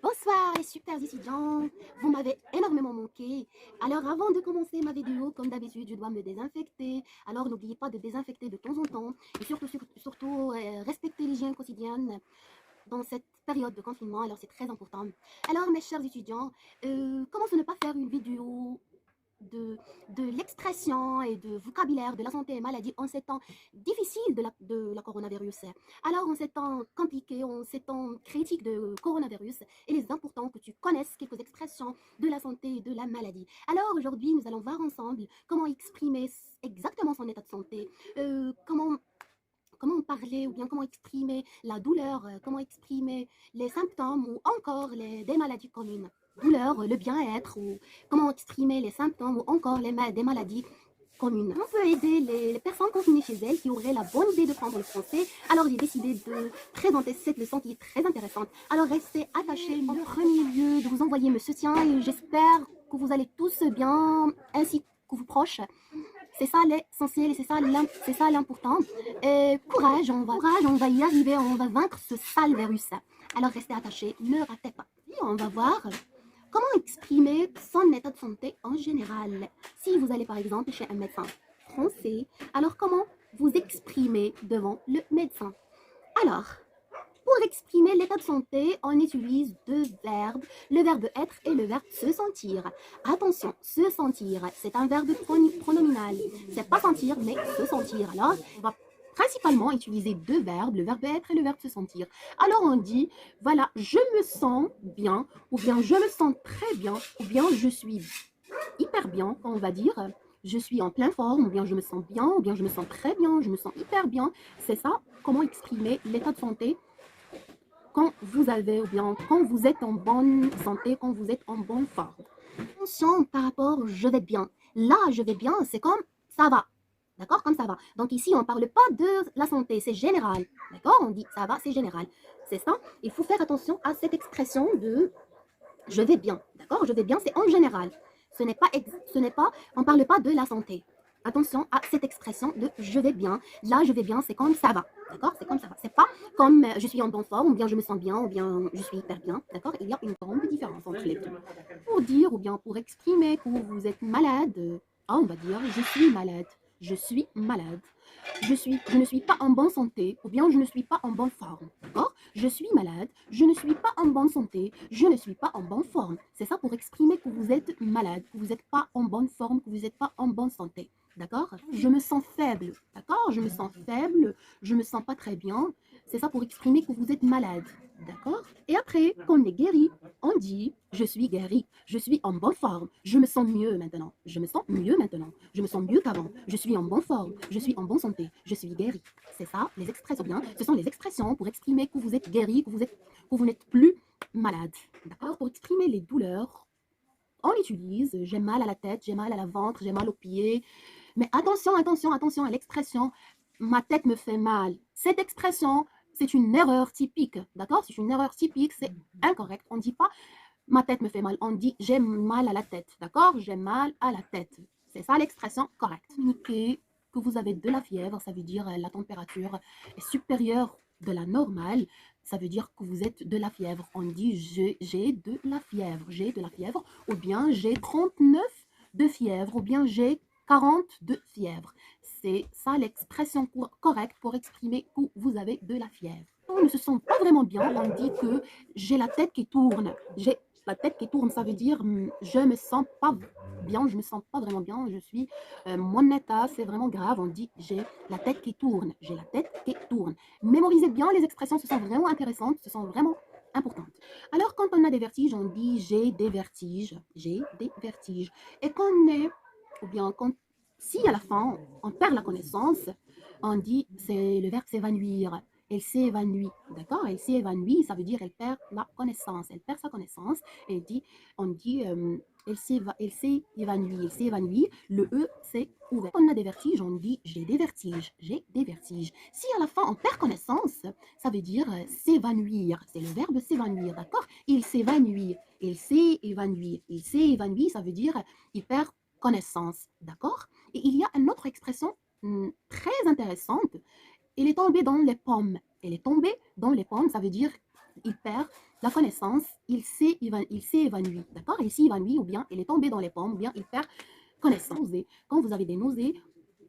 Bonsoir les super étudiants, vous m'avez énormément manqué. Alors avant de commencer ma vidéo, comme d'habitude, je dois me désinfecter. Alors n'oubliez pas de désinfecter de temps en temps et surtout respecter l'hygiène quotidienne dans cette période de confinement. Alors c'est très important. Alors mes chers étudiants, comment ne pas faire une vidéo de, de l'expression et de vocabulaire de la santé et maladie en ces temps difficiles de la coronavirus. Alors, en ces temps compliqués, en ces temps critiques de coronavirus, il est important que tu connaisses quelques expressions de la santé et de la maladie. Alors, aujourd'hui, nous allons voir ensemble comment exprimer exactement son état de santé, comment parler ou bien comment exprimer la douleur, comment exprimer les symptômes ou encore des maladies communes. Douleur, le bien-être ou comment exprimer les symptômes ou encore des maladies communes. On peut aider les personnes confinées chez elles qui auraient la bonne idée de prendre le français. Alors j'ai décidé de présenter cette leçon qui est très intéressante. Alors restez attachés en premier lieu de vous envoyer mes soutiens et j'espère que vous allez tous bien ainsi que vos proches. C'est ça l'essentiel et c'est ça l'important. Courage, on va y arriver, on va vaincre ce sale virus. Alors restez attachés, ne ratez pas. Et on va voir comment exprimer son état de santé en général. Si vous allez par exemple chez un médecin français, alors comment vous exprimez devant le médecin? Alors, pour exprimer l'état de santé, on utilise deux verbes, le verbe être et le verbe se sentir. Attention, se sentir, c'est un verbe pronominal. C'est pas sentir, mais se sentir. Alors, on va principalement utiliser deux verbes, le verbe être et le verbe se sentir. Alors, on dit, voilà, je me sens bien, ou bien je me sens très bien, ou bien je suis hyper bien, on va dire. Je suis en pleine forme, ou bien je me sens bien, ou bien je me sens très bien, je me sens hyper bien. C'est ça, comment exprimer l'état de santé quand vous avez ou bien quand vous êtes en bonne santé, quand vous êtes en bonne forme. Attention par rapport au je vais bien. Là, je vais bien, c'est comme ça va. D'accord? Comme ça va. Donc ici, on ne parle pas de la santé, c'est général. D'accord? On dit ça va, c'est général. C'est ça. Il faut faire attention à cette expression de je vais bien. D'accord? Je vais bien, c'est en général. On ne parle pas de la santé. Attention à cette expression de je vais bien. Là, je vais bien, c'est comme ça va. D'accord? C'est comme ça va. C'est pas comme je suis en bonne forme, ou bien je me sens bien, ou bien je suis hyper bien. D'accord? Il y a une grande différence entre les deux. Pour dire, ou bien pour exprimer que vous êtes malade, on va dire je suis malade. Je suis malade. Je ne suis pas en bonne santé, ou bien je ne suis pas en bonne forme. D'accord? Je suis malade, je ne suis pas en bonne santé, je ne suis pas en bonne forme. C'est ça pour exprimer que vous êtes malade, que vous n'êtes pas en bonne forme, que vous n'êtes pas en bonne santé. D'accord? Je me sens faible. D'accord? Je me sens faible, je me sens pas très bien. C'est ça pour exprimer que vous êtes malade. D'accord? Et après, quand on est guéri, on dit je suis guéri, je suis en bonne forme, je me sens mieux maintenant, je me sens mieux maintenant, je me sens mieux qu'avant, je suis en bonne forme, je suis en bonne santé, je suis guéri. C'est ça, les expressions bien. Ce sont les expressions pour exprimer que vous êtes guéri, que vous n'êtes plus malade. D'accord? Pour exprimer les douleurs, on utilise j'ai mal à la tête, j'ai mal à la ventre, j'ai mal aux pieds. Mais attention, attention, attention à l'expression ma tête me fait mal. Cette expression, c'est une erreur typique. D'accord? C'est une erreur typique, c'est incorrect. On ne dit pas ma tête me fait mal, on dit j'ai mal à la tête. D'accord? J'ai mal à la tête. C'est ça l'expression correcte. Communiquer que vous avez de la fièvre, ça veut dire la température est supérieure de la normale, ça veut dire que vous êtes de la fièvre. On dit j'ai de la fièvre, j'ai de la fièvre, ou bien j'ai 39 de fièvre, ou bien j'ai 40 de fièvre. C'est ça l'expression correcte pour exprimer que vous avez de la fièvre. On ne se sent pas vraiment bien, on dit que j'ai la tête qui tourne. J'ai la tête qui tourne, ça veut dire je me sens pas bien, je me sens pas vraiment bien, je suis mon état, c'est vraiment grave. On dit j'ai la tête qui tourne, j'ai la tête qui tourne. Mémorisez bien les expressions, ce sont vraiment intéressantes, ce sont vraiment importantes. Alors quand on a des vertiges, on dit j'ai des vertiges, j'ai des vertiges. Et quand on est, ou bien quand si à la fin on perd la connaissance, on dit c'est le verbe s'évanouir. Elle s'est évanouie, d'accord? Elle s'est évanouie, ça veut dire elle perd la connaissance, elle perd sa connaissance. Elle dit, on dit elle s'est évanouie, elle s'est évanouie. Le e c'est ouvert. Quand on a des vertiges, on dit j'ai des vertiges, j'ai des vertiges. Si à la fin on perd connaissance, ça veut dire s'évanouir. C'est le verbe s'évanouir, d'accord? Il s'évanouit, il s'est évanoui, il s'est évanoui, ça veut dire il perd connaissance, d'accord? Et il y a une autre expression très intéressante. Il est tombé dans les pommes. Il est tombé dans les pommes, ça veut dire il perd la connaissance, il s'est évanoui, d'accord? Il s'est évanoui, ou bien il est tombé dans les pommes, ou bien il perd connaissance. Et quand vous avez des nausées,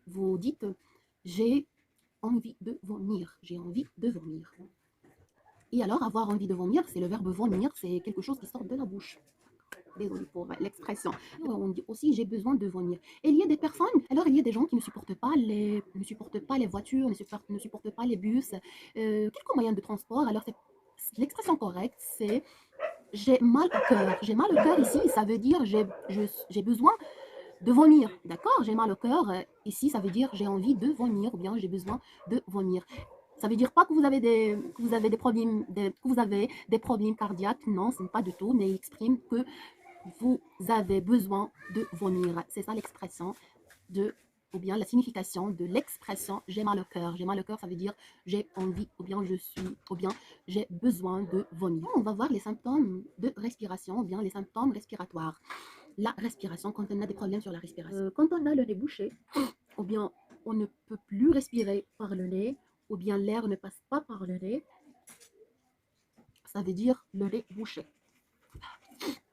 vous dites j'ai envie de vomir, j'ai envie de vomir. Et alors, avoir envie de vomir, c'est le verbe vomir, c'est quelque chose qui sort de la bouche. Désolée pour l'expression. On dit aussi j'ai besoin de vomir. Et il y a des personnes, alors il y a des gens qui ne supportent pas les voitures, ne supportent pas les bus, quelques moyens de transport. Alors l'expression correcte, c'est j'ai mal au cœur. J'ai mal au cœur ici, ça veut dire j'ai besoin de vomir, d'accord? J'ai mal au cœur. Ici, ça veut dire j'ai envie de vomir ou bien j'ai besoin de vomir. Ça veut dire pas que vous avez des problèmes, que vous avez des problèmes cardiaques. Non, ce n'est pas du tout, mais il exprime que vous avez besoin de vomir. C'est ça l'expression de, ou bien la signification de l'expression j'ai mal au cœur. J'ai mal au cœur, ça veut dire j'ai envie, ou bien ou bien j'ai besoin de vomir. On va voir les symptômes de respiration, ou bien les symptômes respiratoires. La respiration, quand on a des problèmes sur la respiration. Quand on a le nez bouché, ou bien on ne peut plus respirer par le nez, ou bien l'air ne passe pas par le nez, ça veut dire le nez bouché.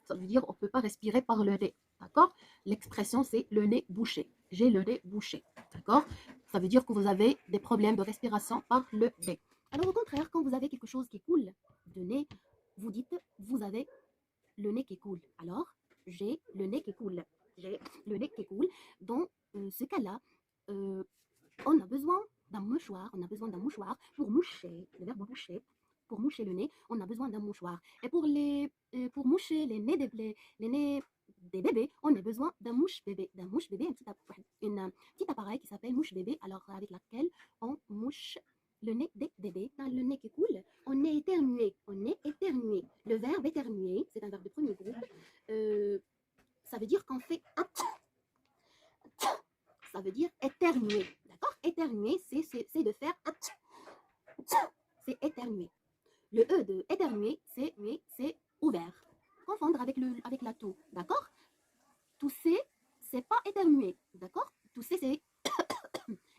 Ça veut dire on ne peut pas respirer par le nez. D'accord? L'expression, c'est le nez bouché. J'ai le nez bouché. D'accord? Ça veut dire que vous avez des problèmes de respiration par le nez. Alors, au contraire, quand vous avez quelque chose qui coule de nez, vous dites vous avez le nez qui coule. Alors, j'ai le nez qui coule. J'ai le nez qui coule. Dans ce cas-là, on a besoin d'un mouchoir. On a besoin d'un mouchoir pour moucher, le verbe moucher. Pour moucher le nez, on a besoin d'un mouchoir. Et pour moucher les nez des bébés, on a besoin d'un mouche-bébé. D'un mouche-bébé, un petit appareil qui s'appelle mouche-bébé, alors avec laquelle on mouche le nez des bébés. Dans le nez qui coule, on est éternué. On est éternué. Le verbe éternuer, c'est un verbe de premier groupe. Ça veut dire qu'on fait ça veut dire éternuer. D'accord? Éternuer, c'est de faire c'est éternuer. Le E de éternuer, c'est ouvert. Confondre avec la toux. D'accord? Tousser, c'est pas éternuer. D'accord? Tousser, c'est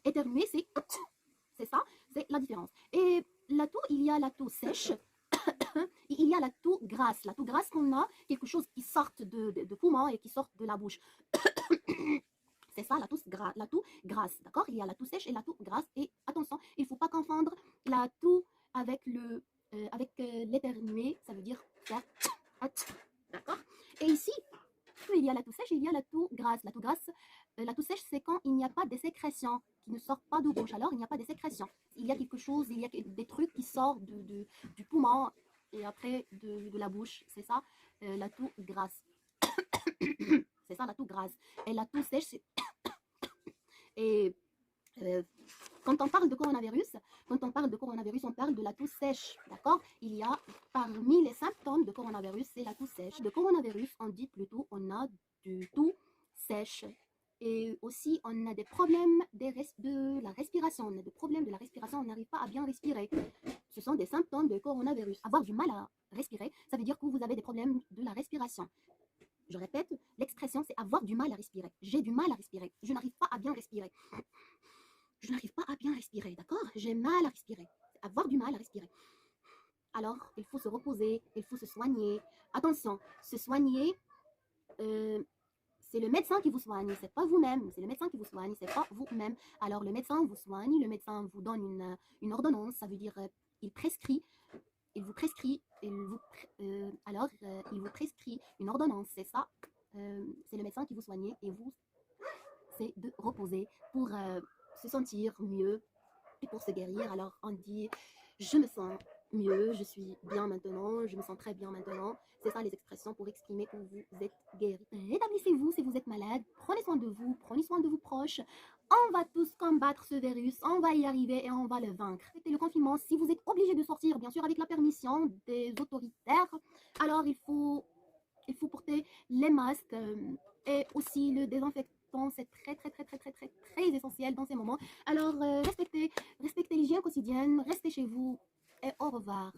éternuer, c'est ça, c'est la différence. Et la toux, il y a la toux sèche. Et il y a la toux grasse. La toux grasse, qu'on a quelque chose qui sort de poumon et qui sort de la bouche. C'est ça, la toux grasse, d'accord? Il y a la toux sèche et la toux grasse. Et attention, il ne faut pas confondre la toux avec l'éternué. Ça veut dire faire d'accord? Et ici, il y a la toux sèche et il y a la toux grasse. La toux sèche, c'est quand il n'y a pas de sécrétion, qui ne sort pas de bouche. Alors, il n'y a pas de sécrétion. Il y a quelque chose, il y a des trucs qui sortent du poumon et après de la bouche. C'est ça, la toux grasse. C'est ça, la toux grasse. Et la toux sèche, c'est... Et quand on parle de coronavirus, on parle de la toux sèche, d'accord? Il y a parmi les symptômes de coronavirus, c'est la toux sèche. De coronavirus, on dit plutôt on a du toux sèche. Et aussi, on a des problèmes de la respiration. On a des problèmes de la respiration, on n'arrive pas à bien respirer. Ce sont des symptômes de coronavirus. Avoir du mal à respirer, ça veut dire que vous avez des problèmes de la respiration. Je répète, l'expression, c'est avoir du mal à respirer. J'ai du mal à respirer. Je n'arrive pas à bien respirer. Je n'arrive pas à bien respirer, d'accord? J'ai mal à respirer. Avoir du mal à respirer. Alors, il faut se reposer, il faut se soigner. Attention, se soigner, c'est le médecin qui vous soigne, c'est pas vous-même. C'est le médecin qui vous soigne, c'est pas vous-même. Alors, le médecin vous soigne, le médecin vous donne une ordonnance, ça veut dire il vous prescrit une ordonnance, c'est ça. C'est le médecin qui vous soigne et vous, c'est de reposer pour se sentir mieux et pour se guérir. Alors on dit je me sens mieux, je suis bien maintenant, je me sens très bien maintenant. C'est ça les expressions pour exprimer que vous êtes guéri. Rétablissez-vous si vous êtes malade, prenez soin de vous, prenez soin de vos proches. On va tous combattre ce virus, on va y arriver et on va le vaincre. C'était le confinement. Si vous êtes obligé de sortir, bien sûr avec la permission des autoritaires, alors il faut porter les masques et aussi le désinfectant. C'est très essentiel dans ces moments. Alors respectez l'hygiène quotidienne, restez chez vous et au revoir.